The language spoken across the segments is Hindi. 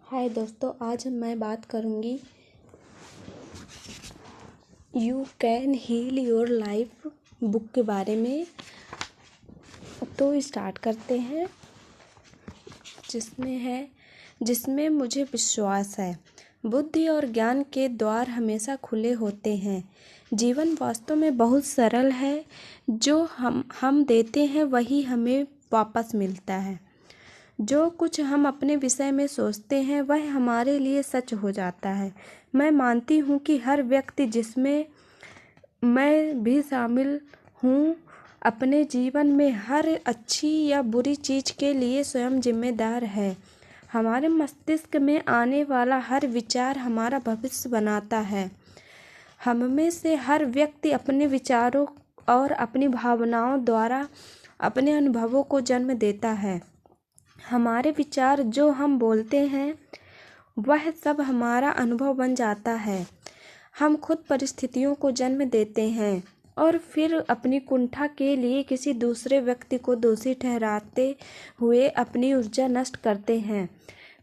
हाय दोस्तों, आज मैं बात करूंगी you can heal your life book के बारे में। तो स्टार्ट करते हैं। जिसमें मुझे विश्वास है, बुद्धि और ज्ञान के द्वार हमेशा खुले होते हैं। जीवन वास्तव में बहुत सरल है। जो हम देते हैं वही हमें वापस मिलता है। जो कुछ हम अपने विषय में सोचते हैं वह हमारे लिए सच हो जाता है। मैं मानती हूँ कि हर व्यक्ति, जिसमें मैं भी शामिल हूँ, अपने जीवन में हर अच्छी या बुरी चीज़ के लिए स्वयं जिम्मेदार है। हमारे मस्तिष्क में आने वाला हर विचार हमारा भविष्य बनाता है। हम में से हर व्यक्ति अपने विचारों और अपनी भावनाओं द्वारा अपने अनुभवों को जन्म देता है। हमारे विचार, जो हम बोलते हैं, वह सब हमारा अनुभव बन जाता है। हम खुद परिस्थितियों को जन्म देते हैं और फिर अपनी कुंठा के लिए किसी दूसरे व्यक्ति को दोषी ठहराते हुए अपनी ऊर्जा नष्ट करते हैं।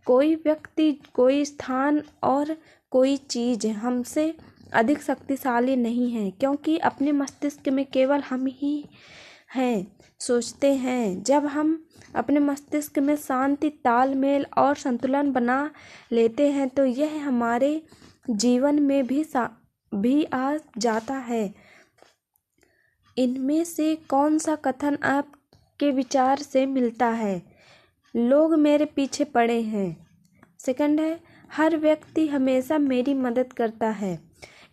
कोई व्यक्ति, कोई स्थान और कोई चीज़ हमसे अधिक शक्तिशाली नहीं है, क्योंकि अपने मस्तिष्क में केवल हम ही हैं सोचते हैं। जब हम अपने मस्तिष्क में शांति, तालमेल और संतुलन बना लेते हैं तो यह हमारे जीवन में भी आ जाता है। इनमें से कौन सा कथन आपके विचार से मिलता है? लोग मेरे पीछे पड़े हैं। सेकंड है, हर व्यक्ति हमेशा मेरी मदद करता है।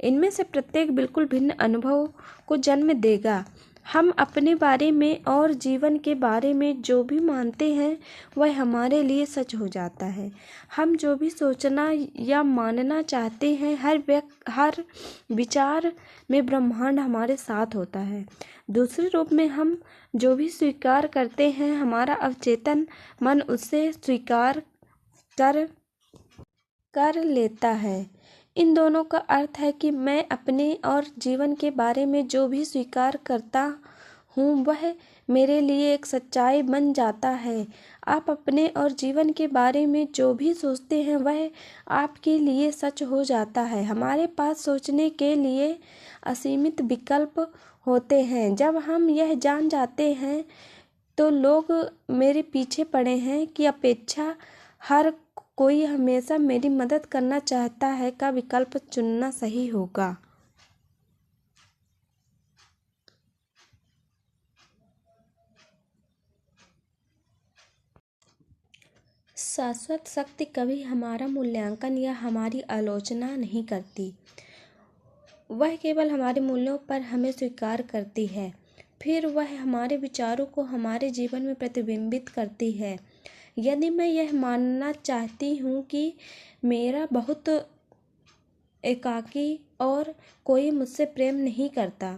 इनमें से प्रत्येक बिल्कुल भिन्न अनुभव को जन्म देगा। हम अपने बारे में और जीवन के बारे में जो भी मानते हैं वह हमारे लिए सच हो जाता है। हम जो भी सोचना या मानना चाहते हैं, हर विचार में ब्रह्मांड हमारे साथ होता है। दूसरे रूप में, हम जो भी स्वीकार करते हैं, हमारा अवचेतन मन उसे स्वीकार कर लेता है। इन दोनों का अर्थ है कि मैं अपने और जीवन के बारे में जो भी स्वीकार करता हूँ वह मेरे लिए एक सच्चाई बन जाता है। आप अपने और जीवन के बारे में जो भी सोचते हैं वह आपके लिए सच हो जाता है। हमारे पास सोचने के लिए असीमित विकल्प होते हैं। जब हम यह जान जाते हैं तो लोग मेरे पीछे पड़े हैं की अपेक्षा हर कोई हमेशा मेरी मदद करना चाहता है का विकल्प चुनना सही होगा। शाश्वत शक्ति कभी हमारा मूल्यांकन या हमारी आलोचना नहीं करती। वह केवल हमारे मूल्यों पर हमें स्वीकार करती है। फिर वह हमारे विचारों को हमारे जीवन में प्रतिबिंबित करती है। यदि मैं यह मानना चाहती हूँ कि मेरा बहुत एकाकी और कोई मुझसे प्रेम नहीं करता,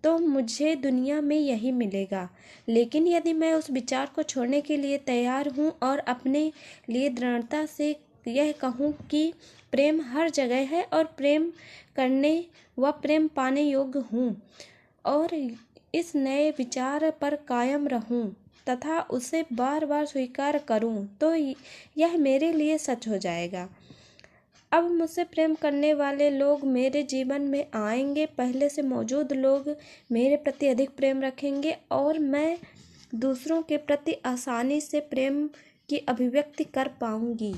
तो मुझे दुनिया में यही मिलेगा। लेकिन यदि मैं उस विचार को छोड़ने के लिए तैयार हूँ और अपने लिए दृढ़ता से यह कहूँ कि प्रेम हर जगह है और प्रेम करने व प्रेम पाने योग्य हूँ, और इस नए विचार पर कायम रहूँ तथा उसे बार बार स्वीकार करूँ, तो यह मेरे लिए सच हो जाएगा। अब मुझसे प्रेम करने वाले लोग मेरे जीवन में आएंगे। पहले से मौजूद लोग मेरे प्रति अधिक प्रेम रखेंगे और मैं दूसरों के प्रति आसानी से प्रेम की अभिव्यक्ति कर पाऊंगी।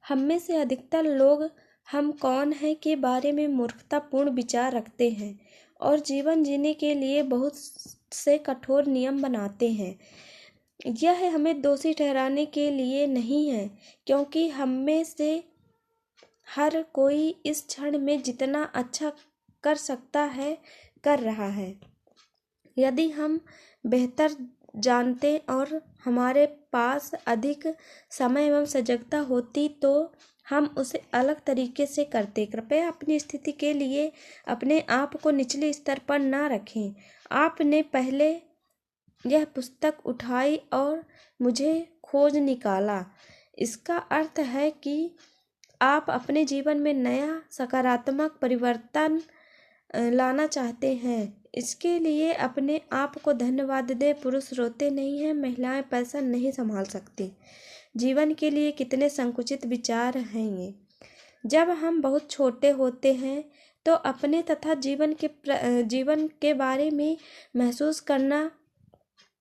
हम में से अधिकतर लोग हम कौन हैं के बारे में मूर्खतापूर्ण विचार रखते हैं और जीवन जीने के लिए बहुत से कठोर नियम बनाते हैं। यह हमें दोषी ठहराने के लिए नहीं है, क्योंकि हम में से हर कोई इस क्षण में जितना अच्छा कर सकता है कर रहा है। यदि हम बेहतर जानते और हमारे पास अधिक समय एवं सजगता होती तो हम उसे अलग तरीके से करते। कृपया अपनी स्थिति के लिए अपने आप को निचले स्तर पर ना रखें। आपने पहले यह पुस्तक उठाई और मुझे खोज निकाला। इसका अर्थ है कि आप अपने जीवन में नया सकारात्मक परिवर्तन लाना चाहते हैं। इसके लिए अपने आप को धन्यवाद दें। पुरुष रोते नहीं हैं, महिलाएं पैसा नहीं संभाल सकती। जीवन के लिए कितने संकुचित विचार हैं ये। जब हम बहुत छोटे होते हैं तो अपने तथा जीवन के बारे में महसूस करना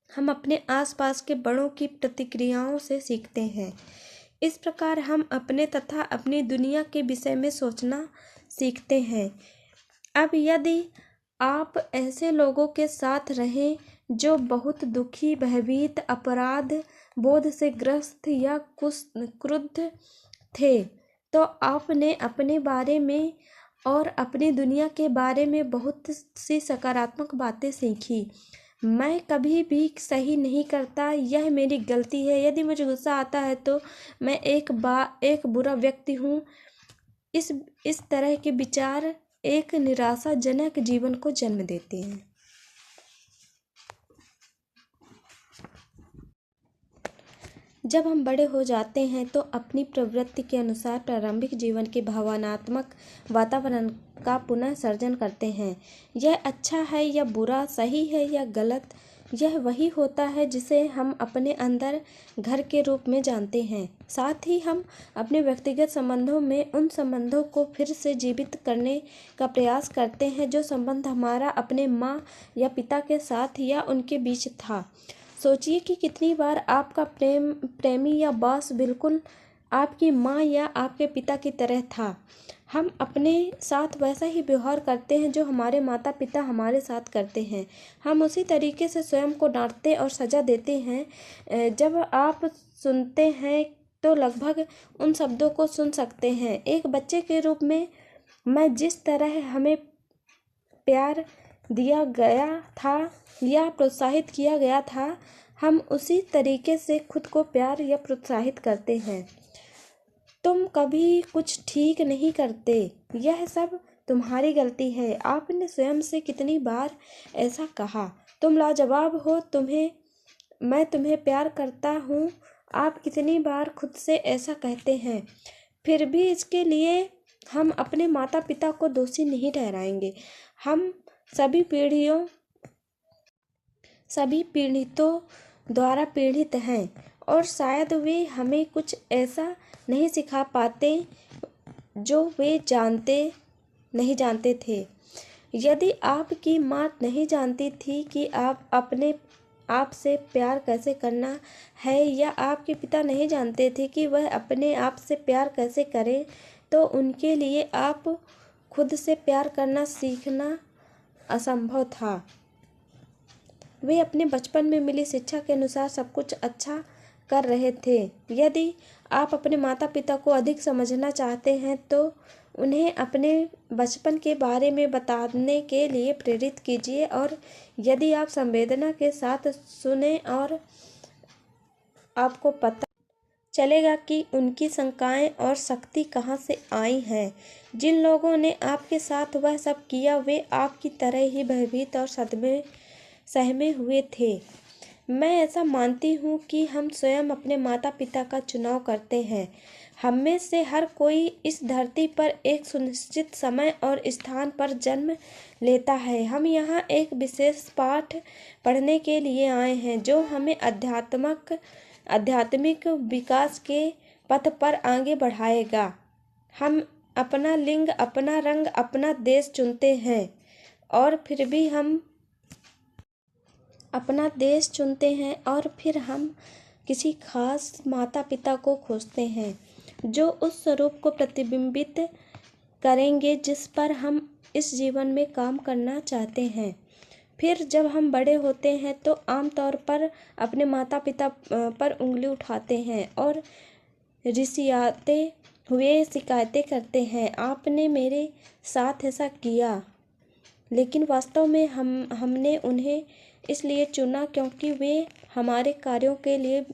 हम अपने आसपास के बड़ों की प्रतिक्रियाओं से सीखते हैं। इस प्रकार हम अपने तथा अपनी दुनिया के विषय में सोचना सीखते हैं। अब यदि आप ऐसे लोगों के साथ रहें जो बहुत दुखी, भयभीत, अपराध बोध से ग्रस्त या क्रुद्ध थे, तो आपने अपने बारे में और अपनी दुनिया के बारे में बहुत सी सकारात्मक बातें सीखी। मैं कभी भी सही नहीं करता, यह मेरी गलती है, यदि मुझे गुस्सा आता है तो मैं एक बुरा व्यक्ति हूँ। इस तरह के विचार एक निराशाजनक जीवन को जन्म देते हैं। जब हम बड़े हो जाते हैं तो अपनी प्रवृत्ति के अनुसार प्रारंभिक जीवन के भावनात्मक वातावरण का पुनः सर्जन करते हैं। यह अच्छा है या बुरा, सही है या गलत, यह वही होता है जिसे हम अपने अंदर घर के रूप में जानते हैं। साथ ही हम अपने व्यक्तिगत संबंधों में उन संबंधों को फिर से जीवित करने का प्रयास करते हैं जो संबंध हमारा अपने माँ या पिता के साथ या उनके बीच था। सोचिए कि कितनी बार आपका प्रेमी या बॉस बिल्कुल आपकी माँ या आपके पिता की तरह था। हम अपने साथ वैसा ही व्यवहार करते हैं जो हमारे माता पिता हमारे साथ करते हैं। हम उसी तरीके से स्वयं को डांटते और सजा देते हैं। जब आप सुनते हैं तो लगभग उन शब्दों को सुन सकते हैं, एक बच्चे के रूप में मैं जिस तरह हमें प्यार दिया गया था या प्रोत्साहित किया गया था, हम उसी तरीके से खुद को प्यार या प्रोत्साहित करते हैं। तुम कभी कुछ ठीक नहीं करते, यह सब तुम्हारी गलती है। आपने स्वयं से कितनी बार ऐसा कहा? तुम लाजवाब हो, मैं तुम्हें प्यार करता हूँ। आप कितनी बार खुद से ऐसा कहते हैं? फिर भी इसके लिए हम अपने माता पिता को दोषी नहीं ठहराएंगे। हम सभी पीड़ितों द्वारा पीड़ित हैं और शायद वे हमें कुछ ऐसा नहीं सिखा पाते जो वे नहीं जानते थे। यदि आपकी माँ नहीं जानती थी कि आप अपने आप से प्यार कैसे करना है या आपके पिता नहीं जानते थे कि वह अपने आप से प्यार कैसे करें, तो उनके लिए आप खुद से प्यार करना सीखना असंभव था। वे अपने बचपन में मिली शिक्षा के अनुसार सब कुछ अच्छा कर रहे थे। यदि आप अपने माता पिता को अधिक समझना चाहते हैं तो उन्हें अपने बचपन के बारे में बताने के लिए प्रेरित कीजिए, और यदि आप संवेदना के साथ सुने और आपको पता चलेगा कि उनकी शंकाएं और शक्ति कहाँ से आई हैं। जिन लोगों ने आपके साथ वह सब किया वे आपकी तरह ही भयभीत और सहमे हुए थे। मैं ऐसा मानती हूँ कि हम स्वयं अपने माता पिता का चुनाव करते हैं। हम में से हर कोई इस धरती पर एक सुनिश्चित समय और स्थान पर जन्म लेता है। हम यहाँ एक विशेष पाठ पढ़ने के लिए आए हैं जो हमें आध्यात्मिक विकास के पथ पर आगे बढ़ाएगा। हम अपना लिंग, अपना रंग, अपना देश चुनते हैं और फिर हम किसी खास माता पिता को खोजते हैं जो उस स्वरूप को प्रतिबिंबित करेंगे जिस पर हम इस जीवन में काम करना चाहते हैं। फिर जब हम बड़े होते हैं तो आमतौर पर अपने माता पिता पर उंगली उठाते हैं और रिसियाते हुए शिकायतें करते हैं, आपने मेरे साथ ऐसा किया। लेकिन वास्तव में हमने उन्हें इसलिए चुना क्योंकि वे हमारे कार्यों के लिए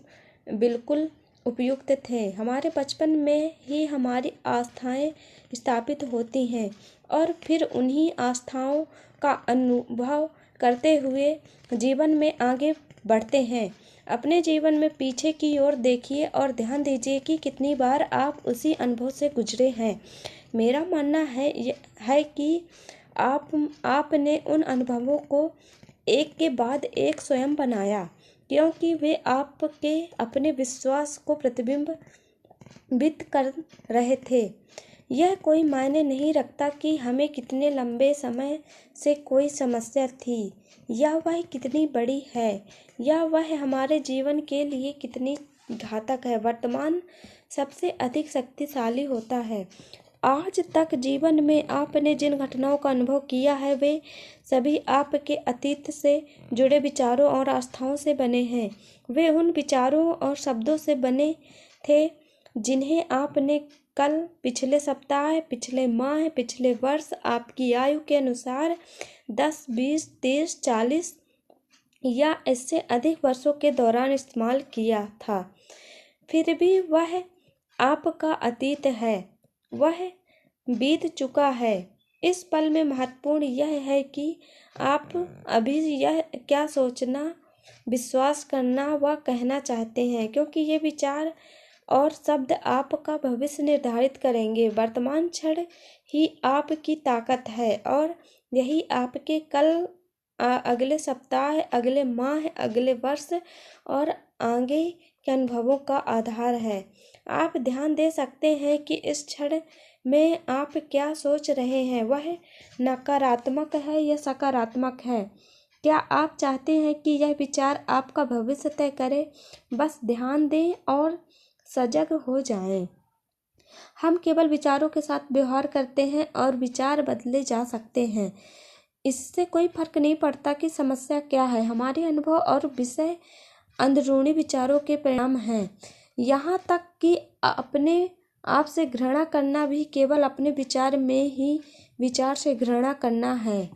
बिल्कुल उपयुक्त थे। हमारे बचपन में ही हमारी आस्थाएं स्थापित होती हैं और फिर उन्हीं आस्थाओं का अनुभव करते हुए जीवन में आगे बढ़ते हैं। अपने जीवन में पीछे की ओर देखिए और ध्यान दीजिए कि कितनी बार आप उसी अनुभव से गुजरे हैं। मेरा मानना है कि आपने उन अनुभवों को एक के बाद एक स्वयं बनाया। क्योंकि वे आपके अपने विश्वास को प्रतिबिंबित कर रहे थे। यह कोई मायने नहीं रखता कि हमें कितने लंबे समय से कोई समस्या थी, या वह कितनी बड़ी है, या वह हमारे जीवन के लिए कितनी घातक है। वर्तमान सबसे अधिक शक्तिशाली होता है। आज तक जीवन में आपने जिन घटनाओं का अनुभव किया है वे सभी आपके अतीत से जुड़े विचारों और आस्थाओं से बने हैं। वे उन विचारों और शब्दों से बने थे जिन्हें आपने कल, पिछले सप्ताह, पिछले माह, पिछले वर्ष, आपकी आयु के अनुसार 10, 20, 30, 40 या इससे अधिक वर्षों के दौरान इस्तेमाल किया था। फिर भी वह आपका अतीत है, वह बीत चुका है। इस पल में महत्वपूर्ण यह है कि आप अभी यह क्या सोचना, विश्वास करना व कहना चाहते हैं, क्योंकि ये विचार और शब्द आपका भविष्य निर्धारित करेंगे। वर्तमान क्षण ही आपकी ताकत है और यही आपके कल, अगले सप्ताह, अगले माह, अगले वर्ष और आगे के अनुभवों का आधार है। आप ध्यान दे सकते हैं कि इस क्षण में आप क्या सोच रहे हैं, वह नकारात्मक है या सकारात्मक है। क्या आप चाहते हैं कि यह विचार आपका भविष्य तय करे? बस ध्यान दें और सजग हो जाएं। हम केवल विचारों के साथ व्यवहार करते हैं और विचार बदले जा सकते हैं। इससे कोई फर्क नहीं पड़ता कि समस्या क्या है। हमारे अनुभव और विषय अंदरूनी विचारों के परिणाम हैं। यहाँ तक कि अपने आप से घृणा करना भी केवल अपने विचार में ही विचार से घृणा करना है।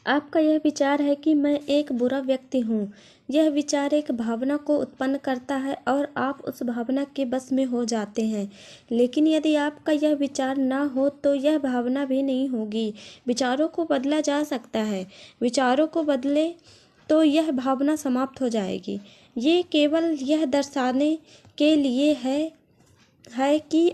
आपका यह विचार है कि मैं एक बुरा व्यक्ति हूँ। यह विचार एक भावना को उत्पन्न करता है और आप उस भावना के बस में हो जाते हैं। लेकिन यदि आपका यह विचार ना हो तो यह भावना भी नहीं होगी। विचारों को बदला जा सकता है। विचारों को बदले तो यह भावना समाप्त हो जाएगी। ये केवल यह दर्शाने के लिए है कि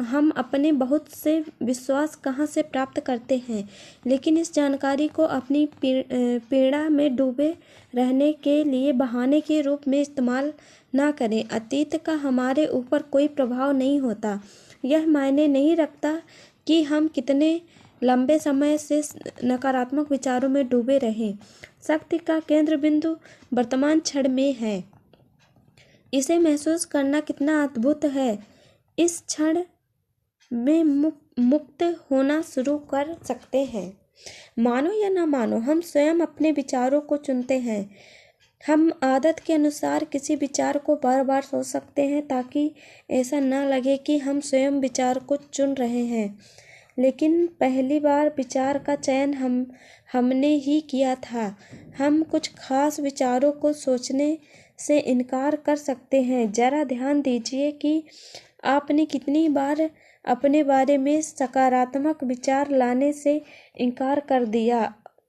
हम अपने बहुत से विश्वास कहाँ से प्राप्त करते हैं, लेकिन इस जानकारी को अपनी पीड़ा में डूबे रहने के लिए बहाने के रूप में इस्तेमाल ना करें। अतीत का हमारे ऊपर कोई प्रभाव नहीं होता। यह मायने नहीं रखता कि हम कितने लंबे समय से नकारात्मक विचारों में डूबे रहें। शक्ति का केंद्र बिंदु वर्तमान क्षण में है। इसे महसूस करना कितना अद्भुत है। इस क्षण में मुक्त होना शुरू कर सकते हैं। मानो या ना मानो, हम स्वयं अपने विचारों को चुनते हैं। हम आदत के अनुसार किसी विचार को बार बार सोच सकते हैं ताकि ऐसा न लगे कि हम स्वयं विचार को चुन रहे हैं। लेकिन पहली बार विचार का चयन हमने ही किया था। हम कुछ खास विचारों को सोचने से इनकार कर सकते हैं। जरा ध्यान दीजिए कि आपने कितनी बार अपने बारे में सकारात्मक विचार लाने से इनकार कर दिया,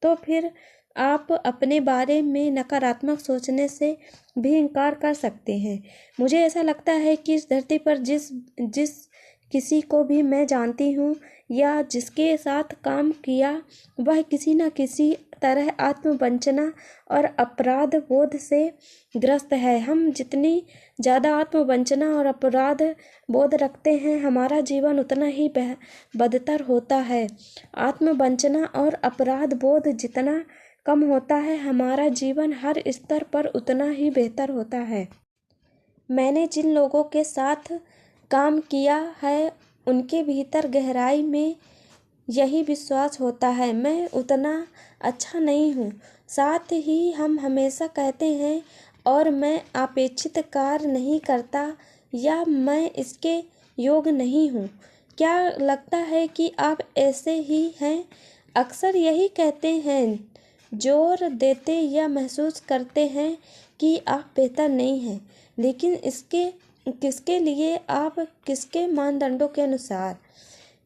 तो फिर आप अपने बारे में नकारात्मक सोचने से भी इनकार कर सकते हैं। मुझे ऐसा लगता है कि इस धरती पर जिस किसी को भी मैं जानती हूँ या जिसके साथ काम किया, वह किसी न किसी तरह आत्मवंचना और अपराध बोध से ग्रस्त है। हम जितनी ज़्यादा आत्मवंचना और अपराध बोध रखते हैं, हमारा जीवन उतना ही बदतर होता है। आत्मवंचना और अपराध बोध जितना कम होता है, हमारा जीवन हर स्तर पर उतना ही बेहतर होता है। मैंने जिन लोगों के साथ काम किया है, उनके भीतर गहराई में यही विश्वास होता है, मैं उतना अच्छा नहीं हूँ। साथ ही हम हमेशा कहते हैं, और मैं अपेक्षित कार्य नहीं करता, या मैं इसके योग्य नहीं हूँ। क्या लगता है कि आप ऐसे ही हैं? अक्सर यही कहते हैं, जोर देते या महसूस करते हैं कि आप बेहतर नहीं हैं। लेकिन किसके लिए? आप किसके मानदंडों के अनुसार?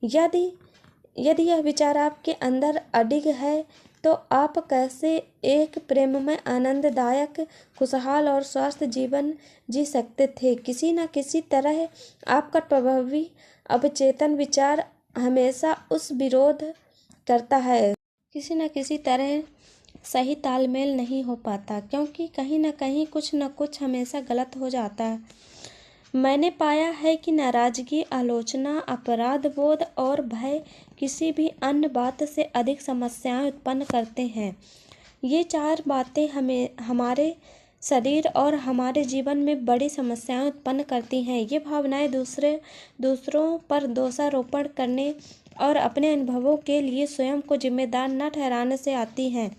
यदि यह विचार आपके अंदर अडिग है, तो आप कैसे एक प्रेममय, आनंददायक, खुशहाल और स्वस्थ जीवन जी सकते थे? किसी न किसी तरह आपका प्रभावी अवचेतन विचार हमेशा उस विरोध करता है। किसी न किसी तरह सही तालमेल नहीं हो पाता, क्योंकि कहीं न कहीं कुछ न कुछ हमेशा गलत हो जाता है। मैंने पाया है कि नाराज़गी, आलोचना, अपराध बोध और भय किसी भी अन्य बात से अधिक समस्याएं उत्पन्न करते हैं। ये 4 बातें हमारे शरीर और हमारे जीवन में बड़ी समस्याएं उत्पन्न करती हैं। ये भावनाएं दूसरों पर दोषारोपण करने और अपने अनुभवों के लिए स्वयं को जिम्मेदार न ठहराने से आती हैं।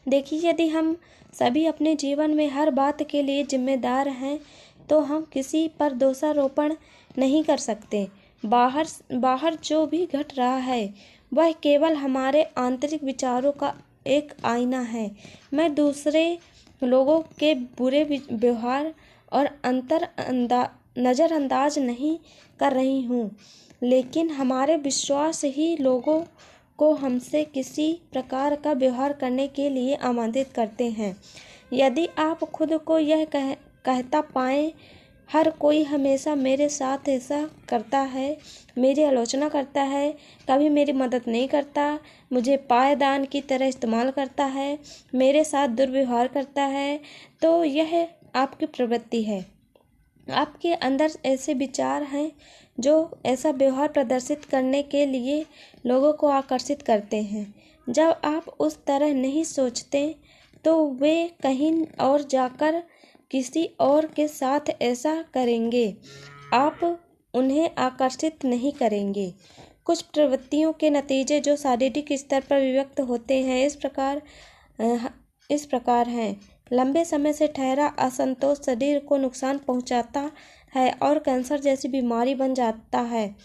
देखिए, यदि हम सभी अपने जीवन में हर बात के लिए जिम्मेदार हैं, तो हम किसी पर दोषारोपण नहीं कर सकते। बाहर जो भी घट रहा है, वह केवल हमारे आंतरिक विचारों का एक आईना है। मैं दूसरे लोगों के बुरे व्यवहार और नज़रअंदाज नहीं कर रही हूँ, लेकिन हमारे विश्वास ही लोगों को हमसे किसी प्रकार का व्यवहार करने के लिए आमंत्रित करते हैं। यदि आप खुद को यह कहता पाएं, हर कोई हमेशा मेरे साथ ऐसा करता है, मेरी आलोचना करता है, कभी मेरी मदद नहीं करता, मुझे पायदान की तरह इस्तेमाल करता है, मेरे साथ दुर्व्यवहार करता है, तो यह आपकी प्रवृत्ति है। आपके अंदर ऐसे विचार हैं जो ऐसा व्यवहार प्रदर्शित करने के लिए लोगों को आकर्षित करते हैं। जब आप उस तरह नहीं सोचते, तो वे कहीं और जाकर किसी और के साथ ऐसा करेंगे। आप उन्हें आकर्षित नहीं करेंगे। कुछ प्रवृत्तियों के नतीजे जो शारीरिक स्तर पर व्यक्त होते हैं इस प्रकार हैं। लंबे समय से ठहरा असंतोष शरीर को नुकसान पहुंचाता है और कैंसर जैसी बीमारी बन जाता है।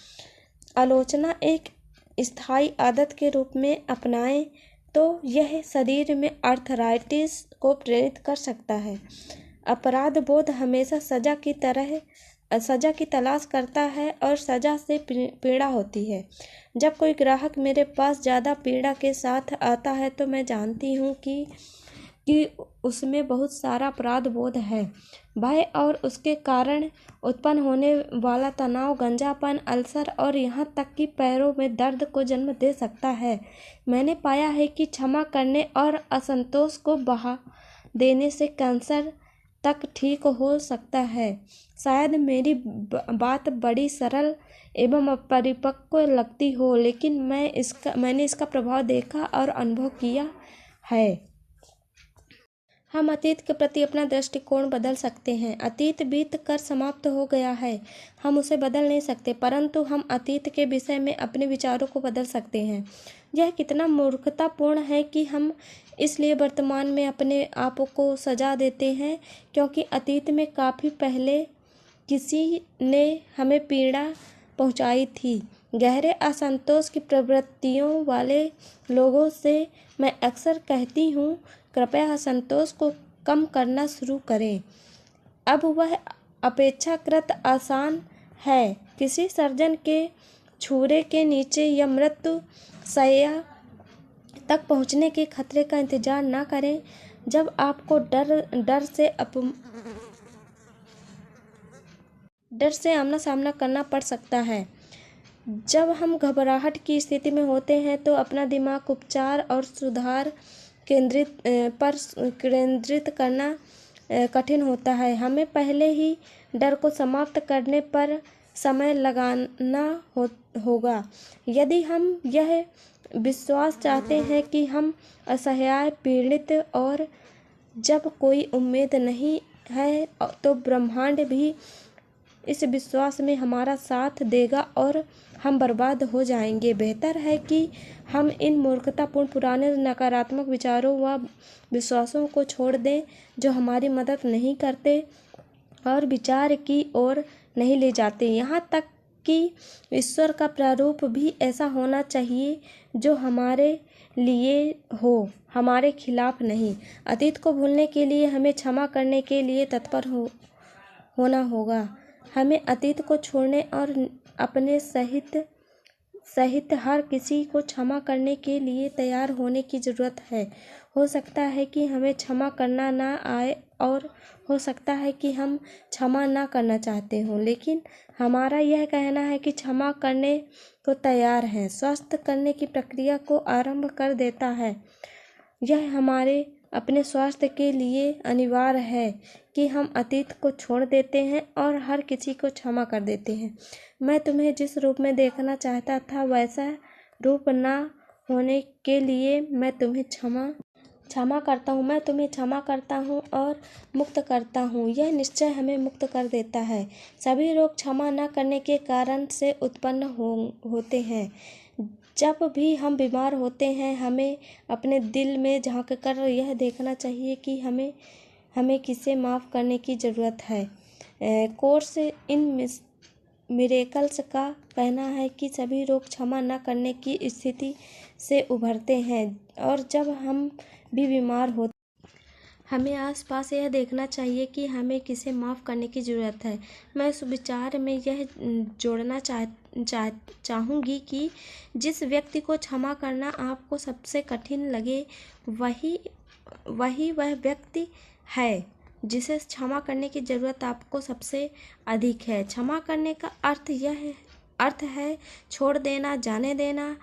आलोचना एक स्थायी आदत के रूप में अपनाएं तो यह शरीर में आर्थराइटिस को प्रेरित कर सकता है। अपराध बोध हमेशा सजा की तलाश करता है और सजा से पीड़ा होती है। जब कोई ग्राहक मेरे पास ज़्यादा पीड़ा के साथ आता है, तो मैं जानती हूँ कि उसमें बहुत सारा अपराध बोध है। भय और उसके कारण उत्पन्न होने वाला तनाव गंजापन, अल्सर और यहाँ तक कि पैरों में दर्द को जन्म दे सकता है। मैंने पाया है कि क्षमा करने और असंतोष को बहा देने से कैंसर तक ठीक हो सकता है। शायद मेरी बात बड़ी सरल एवं परिपक्व लगती हो, लेकिन मैंने इसका प्रभाव देखा और अनुभव किया है। हम अतीत के प्रति अपना दृष्टिकोण बदल सकते हैं। अतीत बीत कर समाप्त हो गया है, हम उसे बदल नहीं सकते, परंतु हम अतीत के विषय में अपने विचारों को बदल सकते हैं। यह कितना मूर्खतापूर्ण है कि हम इसलिए वर्तमान में अपने आप को सजा देते हैं क्योंकि अतीत में काफ़ी पहले किसी ने हमें पीड़ा पहुंचाई थी। गहरे असंतोष की प्रवृत्तियों वाले लोगों से मैं अक्सर कहती हूँ, कृपया असंतोष को कम करना शुरू करें। अब वह अपेक्षाकृत आसान है। किसी सर्जन के छुरे के नीचे या मृत्यु शैया तक पहुंचने के खतरे का इंतजार न करें। जब आपको डर से आमना सामना करना पड़ सकता है। जब हम घबराहट की स्थिति में होते हैं, तो अपना दिमाग उपचार और सुधार पर केंद्रित करना कठिन होता है। हमें पहले ही डर को समाप्त करने पर समय लगाना होगा। यदि हम यह विश्वास चाहते हैं कि हम असहाय, पीड़ित और जब कोई उम्मीद नहीं है, तो ब्रह्मांड भी इस विश्वास में हमारा साथ देगा और हम बर्बाद हो जाएंगे। बेहतर है कि हम इन मूर्खतापूर्ण पुराने नकारात्मक विचारों व विश्वासों को छोड़ दें जो हमारी मदद नहीं करते और विचार की ओर नहीं ले जाते। यहाँ तक कि ईश्वर का प्रारूप भी ऐसा होना चाहिए जो हमारे लिए हो, हमारे खिलाफ नहीं। अतीत को भूलने के लिए हमें क्षमा करने के लिए तत्पर होना होगा। हमें अतीत को छोड़ने और अपने सहित हर किसी को क्षमा करने के लिए तैयार होने की ज़रूरत है। हो सकता है कि हमें क्षमा करना ना आए और हो सकता है कि हम क्षमा ना करना चाहते हों, लेकिन हमारा यह कहना है कि क्षमा करने को तैयार हैं, स्वस्थ करने की प्रक्रिया को आरंभ कर देता है। यह हमारे अपने स्वास्थ्य के लिए अनिवार्य है कि हम अतीत को छोड़ देते हैं और हर किसी को क्षमा कर देते हैं। मैं तुम्हें जिस रूप में देखना चाहता था वैसा रूप ना होने के लिए मैं तुम्हें क्षमा करता हूँ। मैं तुम्हें क्षमा करता हूँ और मुक्त करता हूँ। यह निश्चय हमें मुक्त कर देता है। सभी रोग क्षमा न करने के कारण से उत्पन्न होते हैं। जब भी हम बीमार होते हैं हमें अपने दिल में झांक कर यह देखना चाहिए कि हमें किसे माफ़ करने की ज़रूरत है। कोर्स इन मिरेकल्स का कहना है कि सभी रोग क्षमा न करने की स्थिति से उभरते हैं और जब हम भी बीमार होते हमें आसपास यह देखना चाहिए कि हमें किसे माफ़ करने की ज़रूरत है। मैं इस विचार में यह जोड़ना चाहूँगी कि जिस व्यक्ति को क्षमा करना आपको सबसे कठिन लगे वही वह व्यक्ति है जिसे क्षमा करने की ज़रूरत आपको सबसे अधिक है। क्षमा करने का अर्थ है छोड़ देना, जाने देना।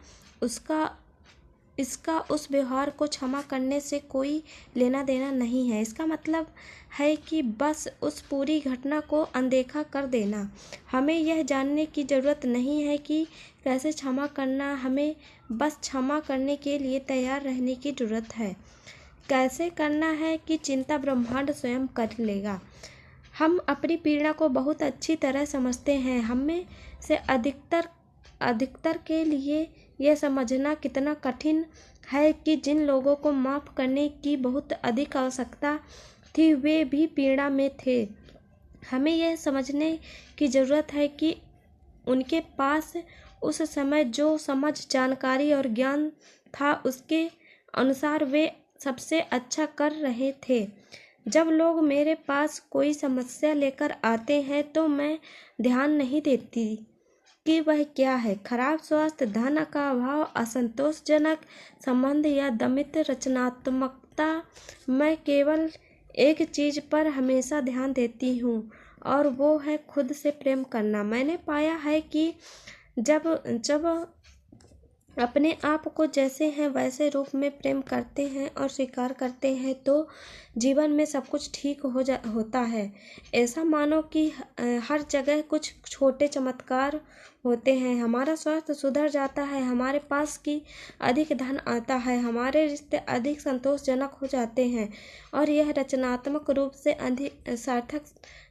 इसका उस व्यवहार को क्षमा करने से कोई लेना देना नहीं है। इसका मतलब है कि बस उस पूरी घटना को अनदेखा कर देना। हमें यह जानने की ज़रूरत नहीं है कि कैसे क्षमा करना, हमें बस क्षमा करने के लिए तैयार रहने की ज़रूरत है। कैसे करना है कि चिंता ब्रह्मांड स्वयं कर लेगा। हम अपनी पीड़ा को बहुत अच्छी तरह समझते हैं। हम में से अधिकतर के लिए यह समझना कितना कठिन है कि जिन लोगों को माफ़ करने की बहुत अधिक आवश्यकता थी वे भी पीड़ा में थे। हमें यह समझने की ज़रूरत है कि उनके पास उस समय जो समझ, जानकारी और ज्ञान था उसके अनुसार वे सबसे अच्छा कर रहे थे। जब लोग मेरे पास कोई समस्या लेकर आते हैं तो मैं ध्यान नहीं देती कि वह क्या है। खराब स्वास्थ्य, धन का अभाव, असंतोषजनक संबंध या दमित रचनात्मकता। मैं केवल एक चीज़ पर हमेशा ध्यान देती हूँ और वो है खुद से प्रेम करना। मैंने पाया है कि जब अपने आप को जैसे हैं वैसे रूप में प्रेम करते हैं और स्वीकार करते हैं तो जीवन में सब कुछ ठीक होता है। ऐसा मानो कि हर जगह कुछ छोटे चमत्कार होते हैं। हमारा स्वास्थ्य सुधर जाता है, हमारे पास की अधिक धन आता है, हमारे रिश्ते अधिक संतोषजनक हो जाते हैं और यह रचनात्मक रूप से अधिक सार्थक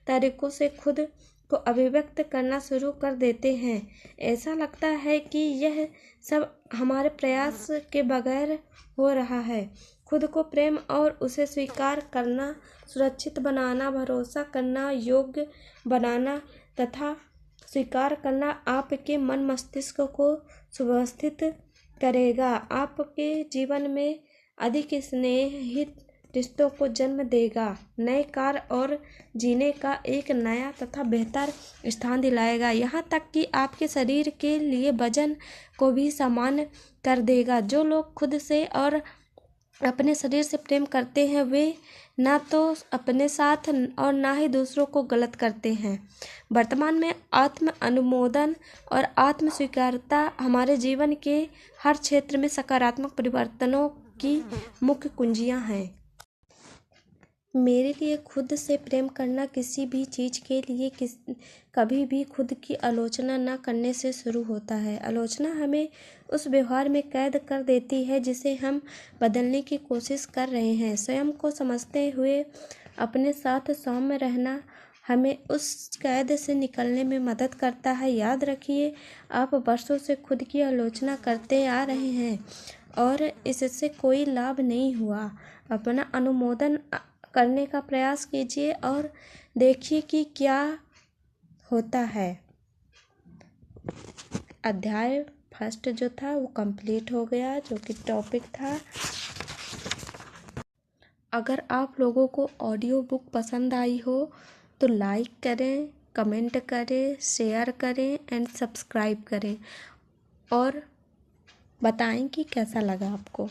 तरीकों से खुद को अभिव्यक्त करना शुरू कर देते हैं। ऐसा लगता है कि यह सब हमारे प्रयास के बगैर हो रहा है। खुद को प्रेम और उसे स्वीकार करना, सुरक्षित बनाना, भरोसा करना, योग्य बनाना तथा स्वीकार करना आपके मन मस्तिष्क को सुव्यवस्थित करेगा, आपके जीवन में अधिक स्नेहित रिश्तों को जन्म देगा, नए कार्य और जीने का एक नया तथा बेहतर स्थान दिलाएगा, यहाँ तक कि आपके शरीर के लिए वजन को भी सामान्य कर देगा। जो लोग खुद से और अपने शरीर से प्रेम करते हैं वे ना तो अपने साथ और ना ही दूसरों को गलत करते हैं। वर्तमान में आत्म अनुमोदन और आत्म स्वीकारता हमारे जीवन के हर क्षेत्र में सकारात्मक परिवर्तनों की मुख्य कुंजियां हैं। मेरे लिए खुद से प्रेम करना किसी भी चीज़ के लिए कभी भी खुद की आलोचना न करने से शुरू होता है। आलोचना हमें उस व्यवहार में कैद कर देती है जिसे हम बदलने की कोशिश कर रहे हैं। स्वयं को समझते हुए अपने साथ सौम्य रहना हमें उस कैद से निकलने में मदद करता है। याद रखिए, आप वर्षों से खुद की आलोचना करते आ रहे हैं और इससे कोई लाभ नहीं हुआ। अपना अनुमोदन करने का प्रयास कीजिए और देखिए कि क्या होता है। अध्याय फर्स्ट जो था वो कंप्लीट हो गया, जो कि टॉपिक था। अगर आप लोगों को ऑडियो बुक पसंद आई हो तो लाइक करें, कमेंट करें, शेयर करें एंड सब्सक्राइब करें और बताएं कि कैसा लगा आपको।